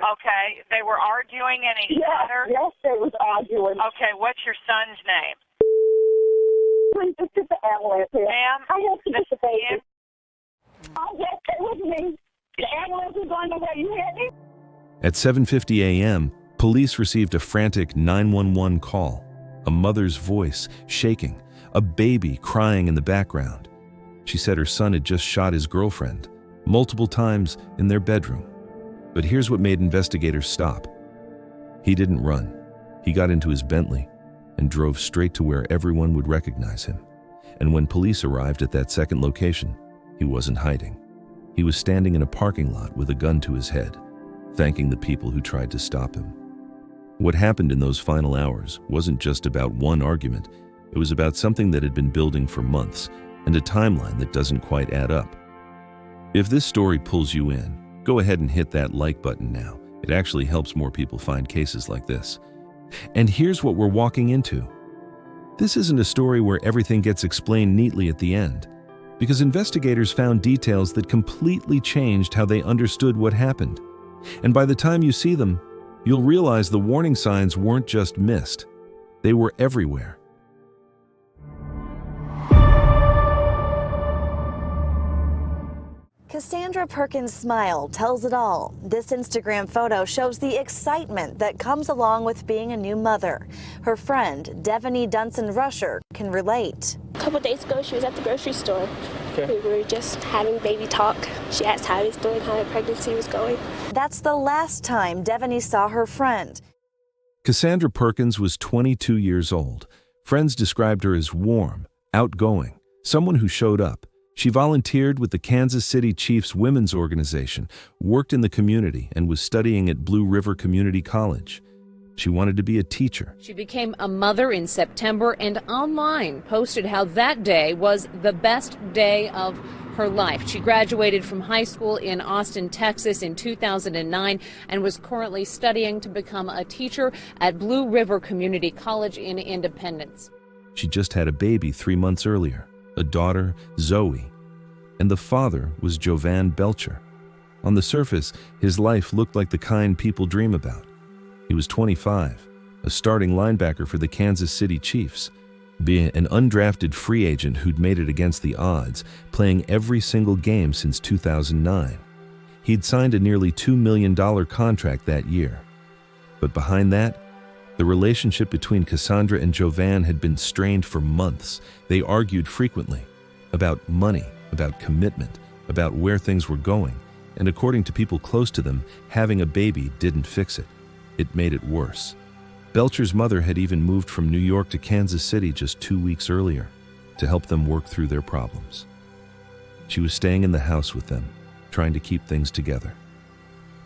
Okay, they were arguing and he shot her? Yes, they was arguing. Okay, what's your son's name? Please just get the ambulance here. Ma'am? I have to get the baby. Oh, yes, stay with me. The ambulance is on the way. You hear me? At 7:50 a.m., police received a frantic 911 call, a mother's voice shaking, a baby crying in the background. She said her son had just shot his girlfriend multiple times in their bedroom. But here's what made investigators stop. He didn't run. He got into his Bentley and drove straight to where everyone would recognize him. And when police arrived at that second location, he wasn't hiding. He was standing in a parking lot with a gun to his head, thanking the people who tried to stop him. What happened in those final hours wasn't just about one argument. It was about something that had been building for months and a timeline that doesn't quite add up. If this story pulls you in, go ahead and hit that like button now. It actually helps more people find cases like this. And here's what we're walking into. This isn't a story where everything gets explained neatly at the end, because investigators found details that completely changed how they understood what happened. And by the time you see them, you'll realize the warning signs weren't just missed. They were everywhere. Kasandra Perkins' smile tells it all. This Instagram photo shows the excitement that comes along with being a new mother. Her friend, Devaney Dunson-Rusher, can relate. A couple days ago, she was at the grocery store. Okay. We were just having baby talk. She asked how he was doing, how her pregnancy was going. That's the last time Devaney saw her friend. Kasandra Perkins was 22 years old. Friends described her as warm, outgoing, someone who showed up. She volunteered with the Kansas City Chiefs Women's Organization, worked in the community, and was studying at Blue River Community College. She wanted to be a teacher. She became a mother in September and online posted how that day was the best day of her life. She graduated from high school in Austin, Texas in 2009 and was currently studying to become a teacher at Blue River Community College in Independence. She just had a baby 3 months earlier, a daughter, Zoe, and the father was Jovan Belcher. On the surface, his life looked like the kind people dream about. He was 25, a starting linebacker for the Kansas City Chiefs, being an undrafted free agent who'd made it against the odds, playing every single game since 2009. He'd signed a nearly $2 million contract that year. But behind that, the relationship between Kasandra and Jovan had been strained for months. They argued frequently about money, about commitment, about where things were going. And according to people close to them, having a baby didn't fix it. It made it worse. Belcher's mother had even moved from New York to Kansas City just 2 weeks earlier to help them work through their problems. She was staying in the house with them, trying to keep things together.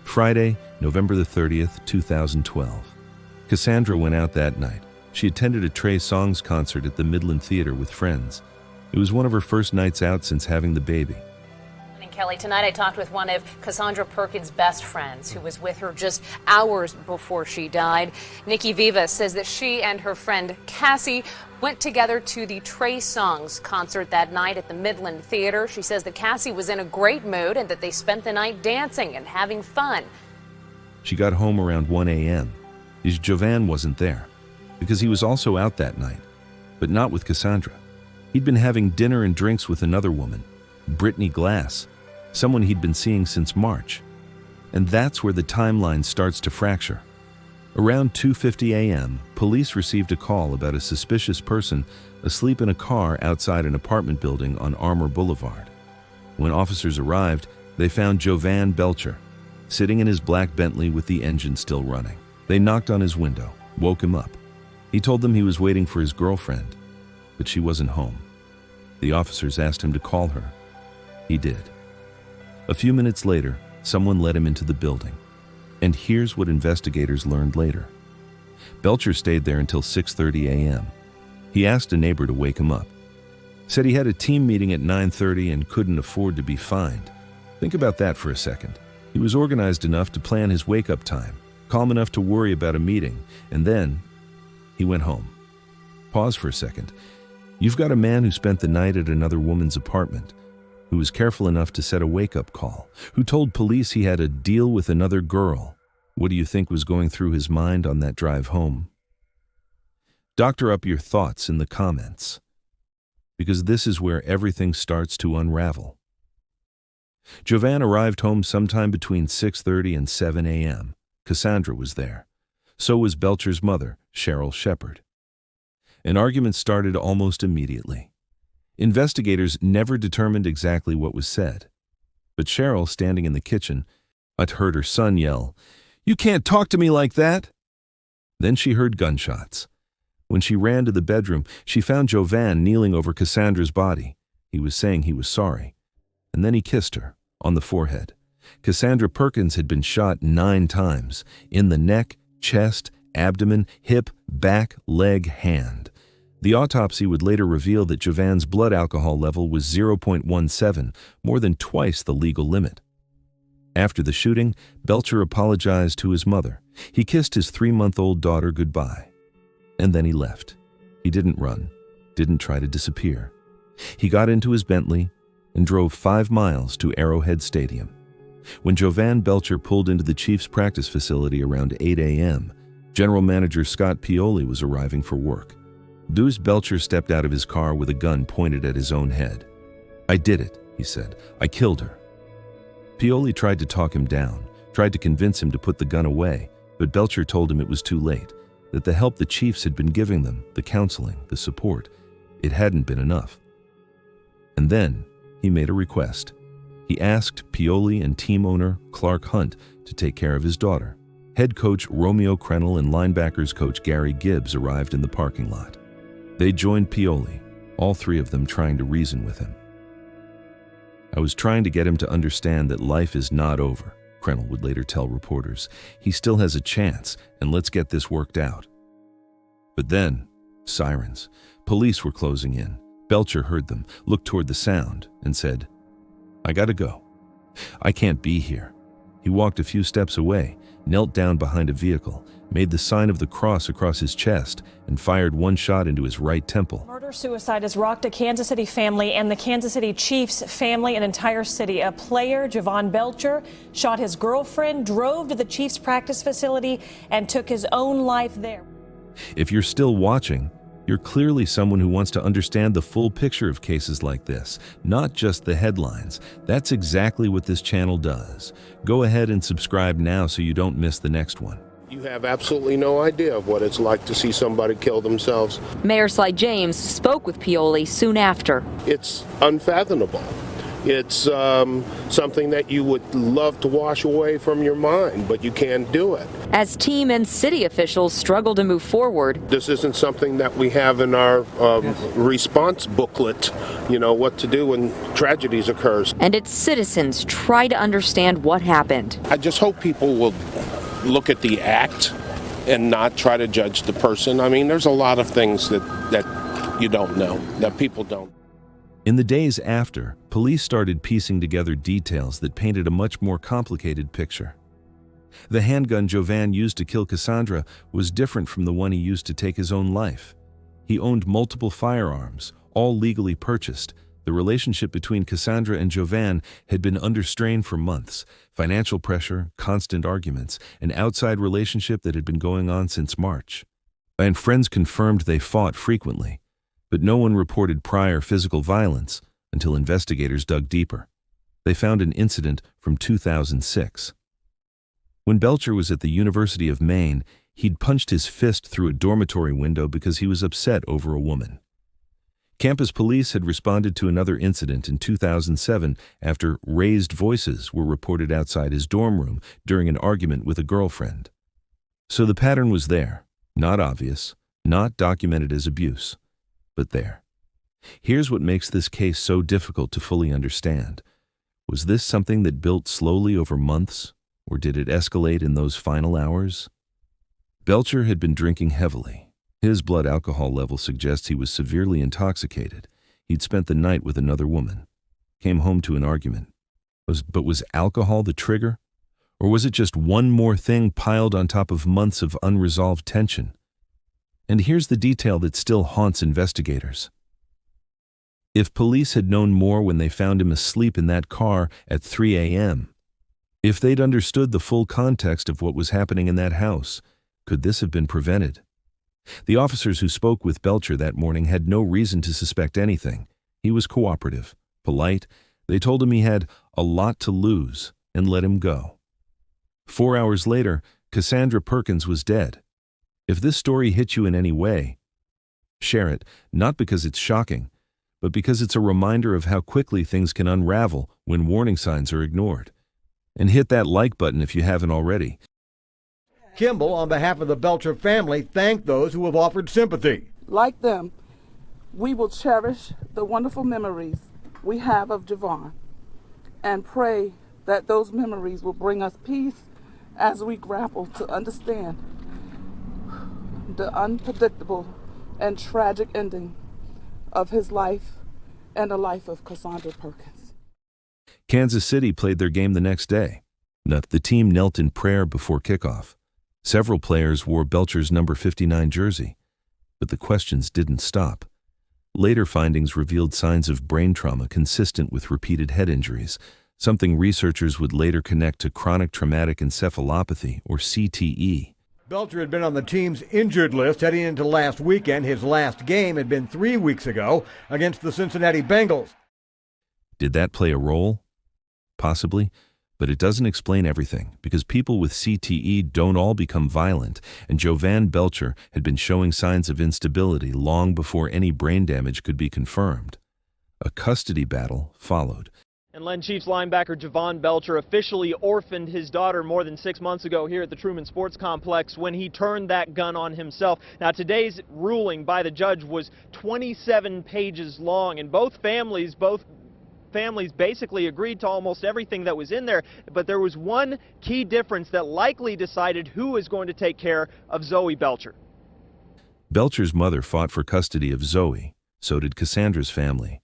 Friday, November the 30th, 2012. Kasandra went out that night. She attended a Trey Songz concert at the Midland Theater with friends. It was one of her first nights out since having the baby. Kelly, tonight I talked with one of Kasandra Perkins' best friends who was with her just hours before she died. Nikki Vivas says that she and her friend Cassie went together to the Trey Songz concert that night at the Midland Theater. She says that Cassie was in a great mood and that they spent the night dancing and having fun. She got home around 1 a.m. Jovan wasn't there because he was also out that night, but not with Kasandra. He'd been having dinner and drinks with another woman, Brittany Glass, someone he'd been seeing since March. And that's where the timeline starts to fracture. Around 2:50 a.m., police received a call about a suspicious person asleep in a car outside an apartment building on Armour Boulevard. When officers arrived, they found Jovan Belcher, sitting in his black Bentley with the engine still running. They knocked on his window, woke him up. He told them he was waiting for his girlfriend, but she wasn't home. The officers asked him to call her. He did. A few minutes later, someone let him into the building. And here's what investigators learned later. Belcher stayed there until 6:30 a.m. He asked a neighbor to wake him up. Said he had a team meeting at 9:30 and couldn't afford to be fined. Think about that for a second. He was organized enough to plan his wake-up time, calm enough to worry about a meeting, and then he went home. Pause for a second. You've got a man who spent the night at another woman's apartment, who was careful enough to set a wake-up call, who told police he had a deal with another girl, What do you think was going through his mind on that drive home? Doctor up your thoughts in the comments, because this is where everything starts to unravel. Jovan arrived home sometime between 6:30 and 7 a.m. Kasandra was there. So was Belcher's mother, Cheryl Shepard. An argument started almost immediately. Investigators never determined exactly what was said, but Cheryl, standing in the kitchen, had heard her son yell, "You can't talk to me like that!" Then she heard gunshots. When she ran to the bedroom, she found Jovan kneeling over Kassandra's body. He was saying he was sorry. And then he kissed her on the forehead. Kasandra Perkins had been shot 9 times, in the neck, chest, abdomen, hip, back, leg, hand. The autopsy would later reveal that Jovan's blood alcohol level was 0.17, more than twice the legal limit. After the shooting, Belcher apologized to his mother. He kissed his 3-month-old daughter goodbye. And then he left. He didn't run, didn't try to disappear. He got into his Bentley and drove 5 miles to Arrowhead Stadium. When Jovan Belcher pulled into the Chiefs' practice facility around 8 a.m., General Manager Scott Pioli was arriving for work. Deuce Belcher stepped out of his car with a gun pointed at his own head. "I did it," he said. "I killed her." Pioli tried to talk him down, tried to convince him to put the gun away, but Belcher told him it was too late, that the help the Chiefs had been giving them, the counseling, the support, it hadn't been enough. And then he made a request. He asked Pioli and team owner Clark Hunt to take care of his daughter. Head coach Romeo Crennel and linebackers coach Gary Gibbs arrived in the parking lot. They joined Pioli, all 3 of them trying to reason with him. "I was trying to get him to understand that life is not over," Crennel would later tell reporters. "He still has a chance, and let's get this worked out." But then, sirens. Police were closing in. Belcher heard them, looked toward the sound, and said, "I gotta go. I can't be here." He walked a few steps away, knelt down behind a vehicle, made the sign of the cross across his chest, and fired 1 shot into his right temple. Murder-suicide has rocked a Kansas City family and the Kansas City Chiefs family, an entire city. A player, Jovan Belcher, shot his girlfriend, drove to the Chiefs practice facility, and took his own life there. If you're still watching, you're clearly someone who wants to understand the full picture of cases like this, not just the headlines. That's exactly what this channel does. Go ahead and subscribe now so you don't miss the next one. You have absolutely no idea of what it's like to see somebody kill themselves. Mayor Sly James spoke with Pioli soon after. It's unfathomable. It's something that you would love to wash away from your mind, but you can't do it. As team and city officials struggle to move forward. This isn't something that we have in our response booklet, what to do when tragedies occurs. And its citizens try to understand what happened. I just hope people will look at the act and not try to judge the person. I mean, there's a lot of things that you don't know, that people don't. In the days after, police started piecing together details that painted a much more complicated picture. The handgun Jovan used to kill Kasandra was different from the one he used to take his own life. He owned multiple firearms, all legally purchased. The relationship between Kasandra and Jovan had been under strain for months. Financial pressure, constant arguments, an outside relationship that had been going on since March. And friends confirmed they fought frequently. But no one reported prior physical violence until investigators dug deeper. They found an incident from 2006. When Belcher was at the University of Maine, he'd punched his fist through a dormitory window because he was upset over a woman. Campus police had responded to another incident in 2007 after raised voices were reported outside his dorm room during an argument with a girlfriend. So the pattern was there, not obvious, not documented as abuse. But there. Here's what makes this case so difficult to fully understand. Was this something that built slowly over months, or did it escalate in those final hours? Belcher had been drinking heavily. His blood alcohol level suggests he was severely intoxicated. He'd spent the night with another woman. Came home to an argument. But was alcohol the trigger? Or was it just one more thing piled on top of months of unresolved tension? And here's the detail that still haunts investigators. If police had known more when they found him asleep in that car at 3 a.m., If they'd understood the full context of what was happening in that house, could this have been prevented? The officers who spoke with Belcher that morning had no reason to suspect anything. He was cooperative, polite. They told him he had a lot to lose and let him go. 4 hours later, Kasandra Perkins was dead. If this story hit you in any way, share it, not because it's shocking, but because it's a reminder of how quickly things can unravel when warning signs are ignored. And hit that like button if you haven't already. Kimball, on behalf of the Belcher family, thanked those who have offered sympathy. Like them, we will cherish the wonderful memories we have of Jovan and pray that those memories will bring us peace as we grapple to understand the unpredictable and tragic ending of his life and the life of Kasandra Perkins. Kansas City played their game the next day. The team knelt in prayer before kickoff. Several players wore Belcher's number 59 jersey. But the questions didn't stop. Later findings revealed signs of brain trauma consistent with repeated head injuries, something researchers would later connect to chronic traumatic encephalopathy, or CTE. Belcher had been on the team's injured list heading into last weekend. His last game had been 3 weeks ago against the Cincinnati Bengals. Did that play a role? Possibly, but it doesn't explain everything, because people with CTE don't all become violent, and Jovan Belcher had been showing signs of instability long before any brain damage could be confirmed. A custody battle followed. And Len Chiefs linebacker Jovan Belcher officially orphaned his daughter more than 6 months ago here at the Truman Sports Complex when he turned that gun on himself. Now, today's ruling by the judge was 27 pages long, and both families basically agreed to almost everything that was in there, but there was one key difference that likely decided who is going to take care of Zoe Belcher. Belcher's mother fought for custody of Zoe, so did Kassandra's family.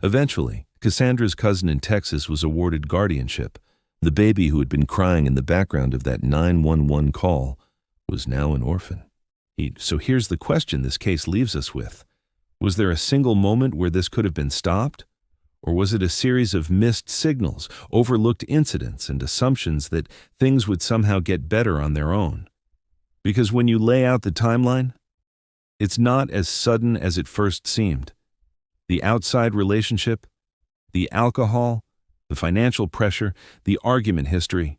Eventually, Kassandra's cousin in Texas was awarded guardianship. The baby who had been crying in the background of that 911 call was now an orphan. So here's the question this case leaves us with. Was there a single moment where this could have been stopped? Or was it a series of missed signals, overlooked incidents, and assumptions that things would somehow get better on their own? Because when you lay out the timeline, it's not as sudden as it first seemed. The outside relationship, the alcohol, the financial pressure, the argument history,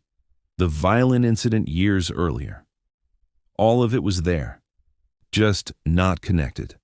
the violent incident years earlier. All of it was there, just not connected.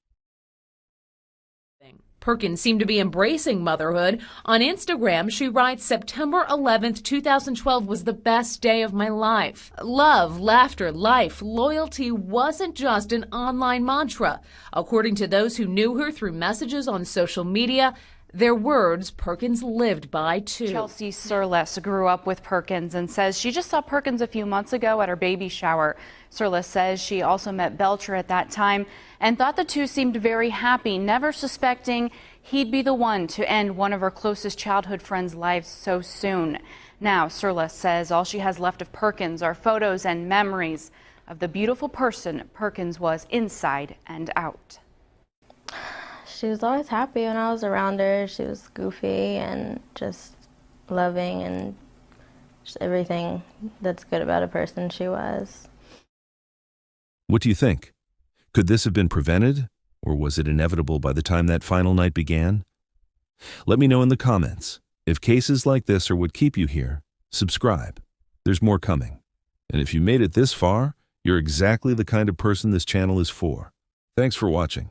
Perkins seemed to be embracing motherhood. On Instagram, she writes, September 11th, 2012 was the best day of my life. Love, laughter, life, loyalty wasn't just an online mantra. According to those who knew her through messages on social media, their words Perkins lived by too. Chelsea Surles grew up with Perkins and says she just saw Perkins a few months ago at her baby shower. Surles says she also met Belcher at that time and thought the two seemed very happy, never suspecting he'd be the one to end one of her closest childhood friends' lives so soon. Now, Surles says all she has left of Perkins are photos and memories of the beautiful person Perkins was inside and out. She was always happy when I was around her. She was goofy and just loving and just everything that's good about a person she was. What do you think? Could this have been prevented, or was it inevitable by the time that final night began? Let me know in the comments. If cases like this are what keep you here, subscribe. There's more coming. And if you made it this far, you're exactly the kind of person this channel is for. Thanks for watching.